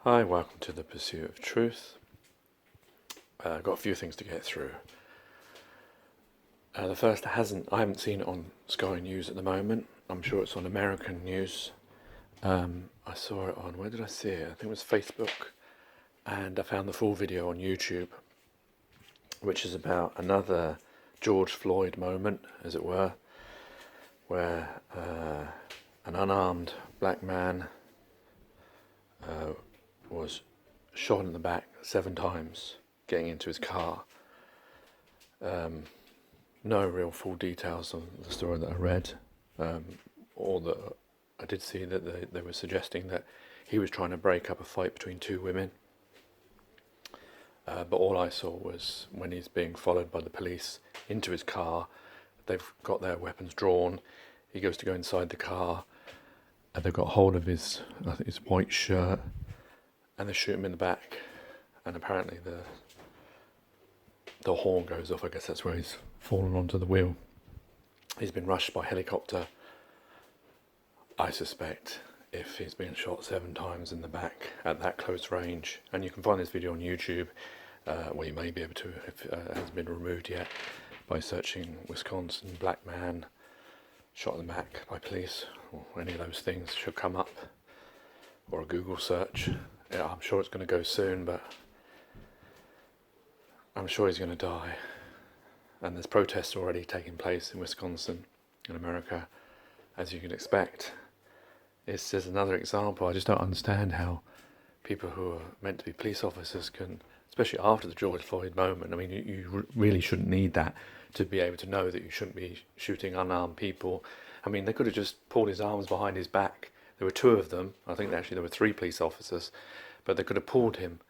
Hi, welcome to the Pursuit of Truth. I've got a few things to get through. The first, I haven't seen it on Sky News at the moment. I'm sure it's on American news. I saw it on, where did I see it? I think it was Facebook. And I found the full video on YouTube, which is about another George Floyd moment, as it were, where an unarmed black man was shot in the back 7 times getting into his car. No real full details on the story that I read, or that I did see that they were suggesting that he was trying to break up a fight between 2 women. But all I saw was when he's being followed by the police into his car, they've got their weapons drawn, he goes to go inside the car, and they've got hold of his white shirt, and they shoot him in the back, and apparently the horn goes off. I guess that's where he's fallen onto the wheel. He's been rushed by helicopter. I suspect if he's been shot 7 times in the back at that close range, and you can find this video on YouTube, well, you may be able to if it hasn't been removed yet, by searching Wisconsin black man shot in the back by police, or any of those things should come up, or a Google search. Yeah, I'm sure it's going to go soon, but I'm sure he's going to die. And there's protests already taking place in Wisconsin, in America, as you can expect. It's just another example. I just don't understand how people who are meant to be police officers can, especially after the George Floyd moment, I mean, you really shouldn't need that to be able to know that you shouldn't be shooting unarmed people. I mean, they could have just pulled his arms behind his back. There were 2 of them. I think actually there were 3 police officers, but they could have pulled him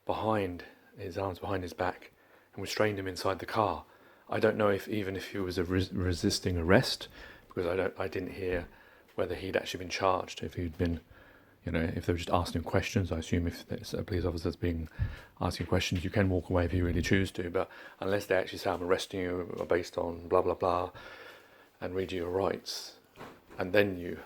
behind his arms behind his back and restrained him inside the car. I don't know if he was a resisting arrest, because I didn't hear whether he'd actually been charged, if he'd been, if they were just asking him questions. I assume if there's a police officer that's being asking questions, you can walk away if you really choose to, but unless they actually say, I'm arresting you based on blah blah blah, and read you your rights, and then you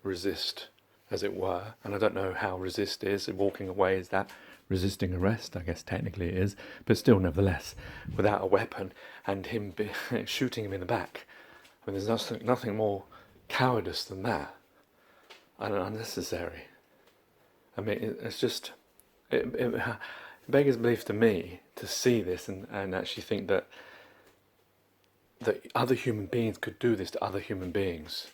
resist, as it were. And I don't know how resist is. Walking away, is that resisting arrest? I guess technically it is, but still, nevertheless, without a weapon, and him shooting him in the back. I mean, there's nothing more cowardice than that, and unnecessary. I mean, it's just, it beggars belief to me to see this and actually think that other human beings could do this to other human beings.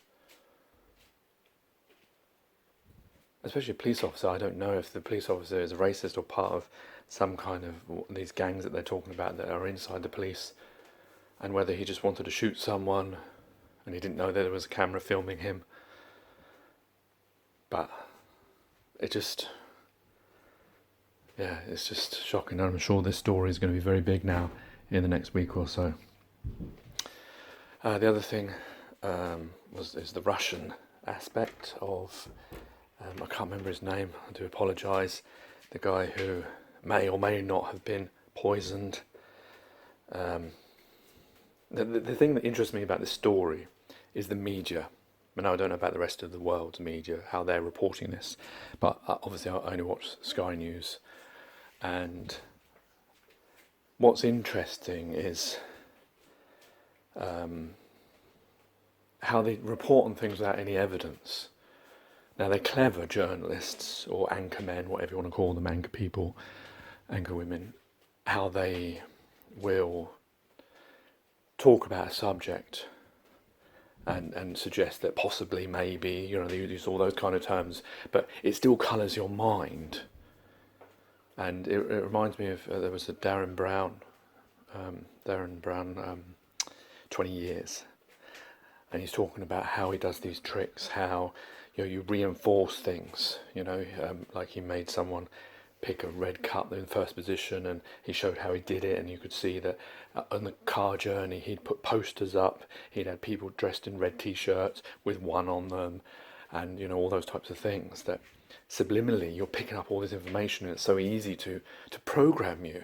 Especially a police officer. I don't know if the police officer is a racist or part of some kind of these gangs that they're talking about that are inside the police, and whether he just wanted to shoot someone and he didn't know that there was a camera filming him. But it's just shocking. I'm sure this story is going to be very big now in the next week or so. The other thing is the Russian aspect of, I can't remember his name, I do apologise, the guy who may or may not have been poisoned. The thing that interests me about this story is the media. I mean, I don't know about the rest of the world's media, how they're reporting this, but obviously I only watch Sky News. And what's interesting is how they report on things without any evidence. Now, they're clever journalists, or anchor men, whatever you want to call them, anchor people, anchor women, how they will talk about a subject and suggest that possibly, maybe, they use all those kind of terms, but it still colours your mind. And it reminds me of, there was a Darren Brown, 20 years, and he's talking about how he does these tricks, how you reinforce things, like he made someone pick a red cup in first position, and he showed how he did it, and you could see that on the car journey he'd put posters up, he'd had people dressed in red t-shirts with one on them, and all those types of things, that subliminally you're picking up all this information, and it's so easy to program you.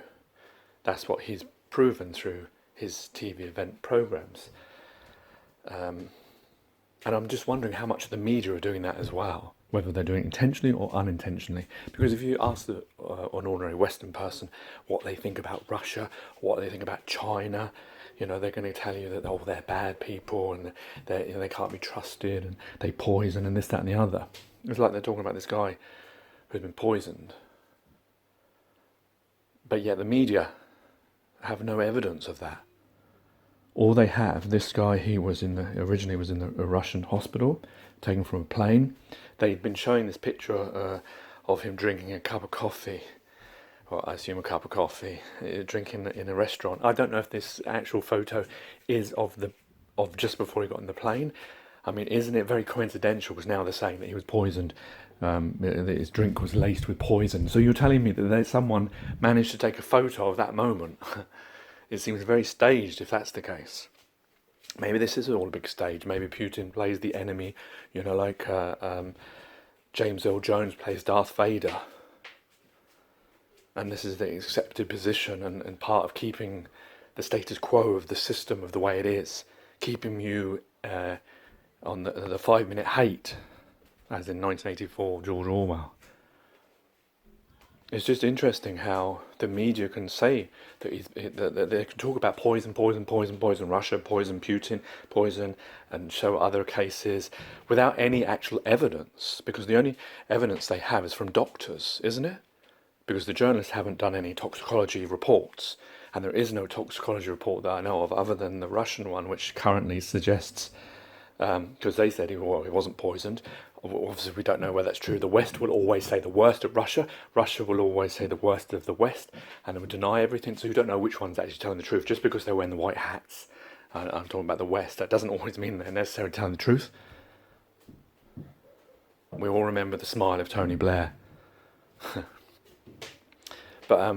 That's what he's proven through his TV event programs. And I'm just wondering how much of the media are doing that as well. whether they're doing it intentionally or unintentionally. Because if you ask an ordinary Western person what they think about Russia, what they think about China, they're going to tell you that they're bad people and they can't be trusted and they poison and this, that, and the other. It's like they're talking about this guy who's been poisoned, but yet the media have no evidence of that. All they have, this guy, he was originally was in a Russian hospital, taken from a plane. They'd been showing this picture of him drinking a cup of coffee, or I assume a cup of coffee, drinking in a restaurant. I don't know if this actual photo is of just before he got in the plane. I mean, isn't it very coincidental? Because now they're saying that he was poisoned, that his drink was laced with poison. So you're telling me that someone managed to take a photo of that moment. It seems very staged if that's the case. Maybe this is all a big stage. Maybe Putin plays the enemy, like James Earl Jones plays Darth Vader. And this is the accepted position and part of keeping the status quo of the system of the way it is. Keeping you on the 5-minute hate, as in 1984, George Orwell. It's just interesting how the media can say that they can talk about poison, Russia, poison, Putin, poison, and show other cases without any actual evidence, because the only evidence they have is from doctors, isn't it? Because the journalists haven't done any toxicology reports, and there is no toxicology report that I know of other than the Russian one, which currently suggests, because they said he wasn't poisoned. Obviously, we don't know whether that's true. The West will always say the worst of Russia. Russia will always say the worst of the West, and they will deny everything. So you don't know which one's actually telling the truth. Just because they're wearing the white hats, I'm talking about the West, that doesn't always mean they're necessarily telling the truth. We all remember the smile of Tony Blair. But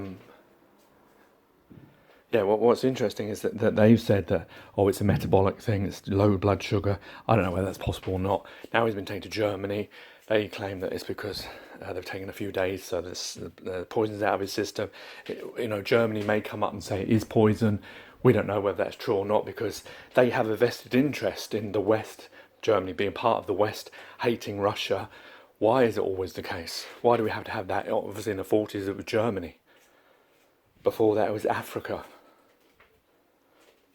yeah, what's interesting is that they've said that, it's a metabolic thing, it's low blood sugar. I don't know whether that's possible or not. Now he's been taken to Germany. They claim that it's because they've taken a few days, so the poison's out of his system. Germany may come up and say it is poison. We don't know whether that's true or not, because they have a vested interest in the West, Germany being part of the West, hating Russia. Why is it always the case? Why do we have to have that? Obviously in the 40s it was Germany. Before that it was Africa.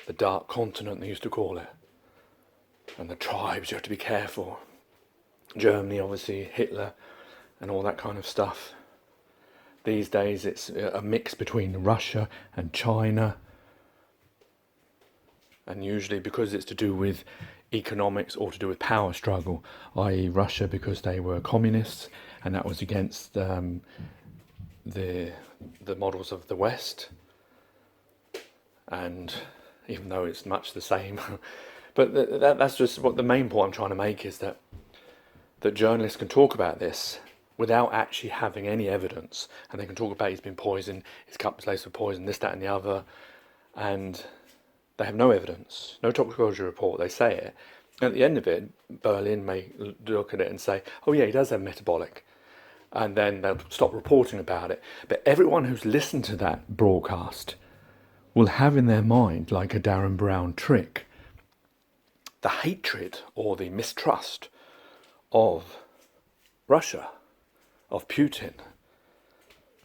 The dark continent, they used to call it. And the tribes, you have to be careful. Germany, obviously, Hitler, and all that kind of stuff. These days it's a mix between Russia and China. And usually because it's to do with economics or to do with power struggle, i.e. Russia because they were communists, and that was against the models of the West. And even though it's much the same. But that's just what the main point I'm trying to make is that journalists can talk about this without actually having any evidence. And they can talk about he's been poisoned, his cup was laced with poison, this, that and the other. And they have no evidence, no toxicology report, they say it. At the end of it, Berlin may look at it and say, oh yeah, he does have metabolic. And then they'll stop reporting about it. But everyone who's listened to that broadcast will have in their mind, like a Darren Brown trick, the hatred or the mistrust of Russia, of Putin.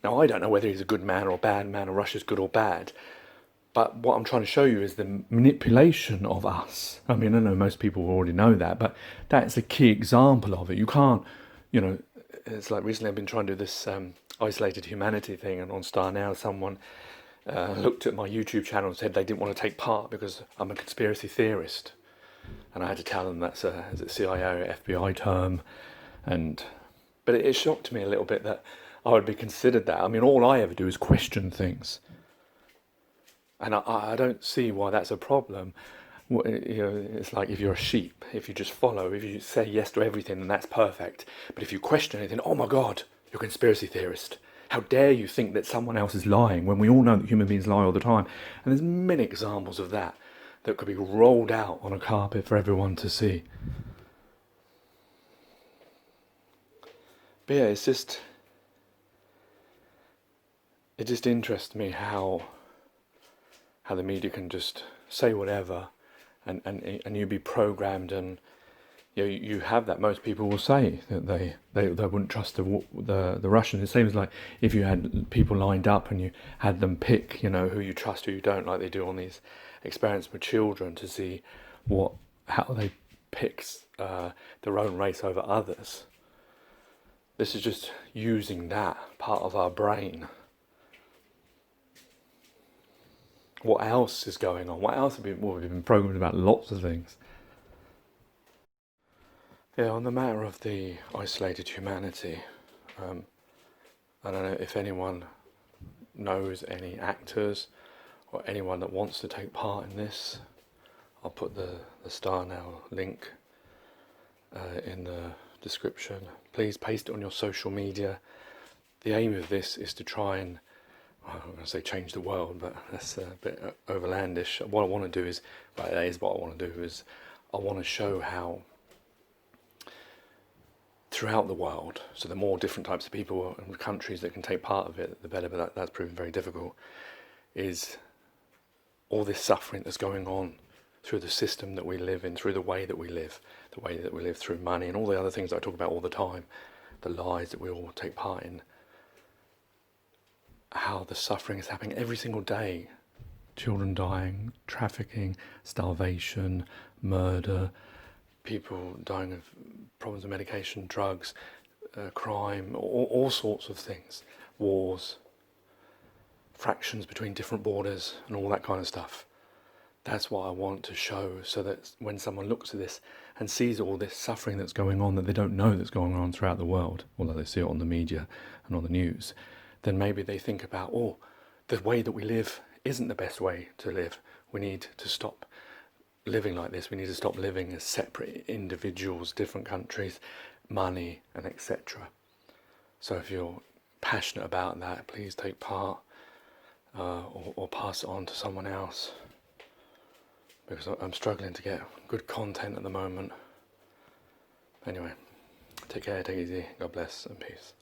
Now, I don't know whether he's a good man or a bad man, or Russia's good or bad, but what I'm trying to show you is the manipulation of us. I mean, I know most people already know that, but that's a key example of it. You can't, it's like recently I've been trying to do this isolated humanity thing, and on Star Now someone looked at my YouTube channel and said they didn't want to take part because I'm a conspiracy theorist. And I had to tell them that's a CIA or FBI term. But it shocked me a little bit that I would be considered that. I mean, all I ever do is question things. And I don't see why that's a problem. It's like if you're a sheep, if you just follow, if you say yes to everything, then that's perfect. But if you question anything, oh my God, you're a conspiracy theorist. How dare you think that someone else is lying when we all know that human beings lie all the time? And there's many examples of that could be rolled out on a carpet for everyone to see. But yeah, it just interests me how the media can just say whatever and you be programmed, and you have that. Most people will say that they wouldn't trust the Russians. It seems like if you had people lined up and you had them pick, who you trust, who you don't, like they do on these experiments with children to see how they pick their own race over others. This is just using that part of our brain. What else is going on? What else we've been programmed about lots of things. Yeah, on the matter of the isolated humanity, I don't know if anyone knows any actors or anyone that wants to take part in this. I'll put the Star Now link in the description. Please paste it on your social media. The aim of this is to try and, I'm going to say change the world, but that's a bit overlandish. What I want to do is, well, that is what I want to do, is I want to show how throughout the world, so the more different types of people and countries that can take part of it, the better, but that's proven very difficult, is all this suffering that's going on through the system that we live in, through the way that we live through money and all the other things that I talk about all the time, the lies that we all take part in, how the suffering is happening every single day. Children dying, trafficking, starvation, murder, people dying of problems with medication, drugs, crime, all sorts of things, wars, fractions between different borders and all that kind of stuff. That's what I want to show, so that when someone looks at this and sees all this suffering that's going on that they don't know that's going on throughout the world, although they see it on the media and on the news, then maybe they think about, the way that we live isn't the best way to live. We need to stop living like this. We need to stop living as separate individuals, different countries, money, and etc. So if you're passionate about that, please take part or pass it on to someone else, because I'm struggling to get good content at the moment. Anyway, take care, take it easy, God bless, and peace.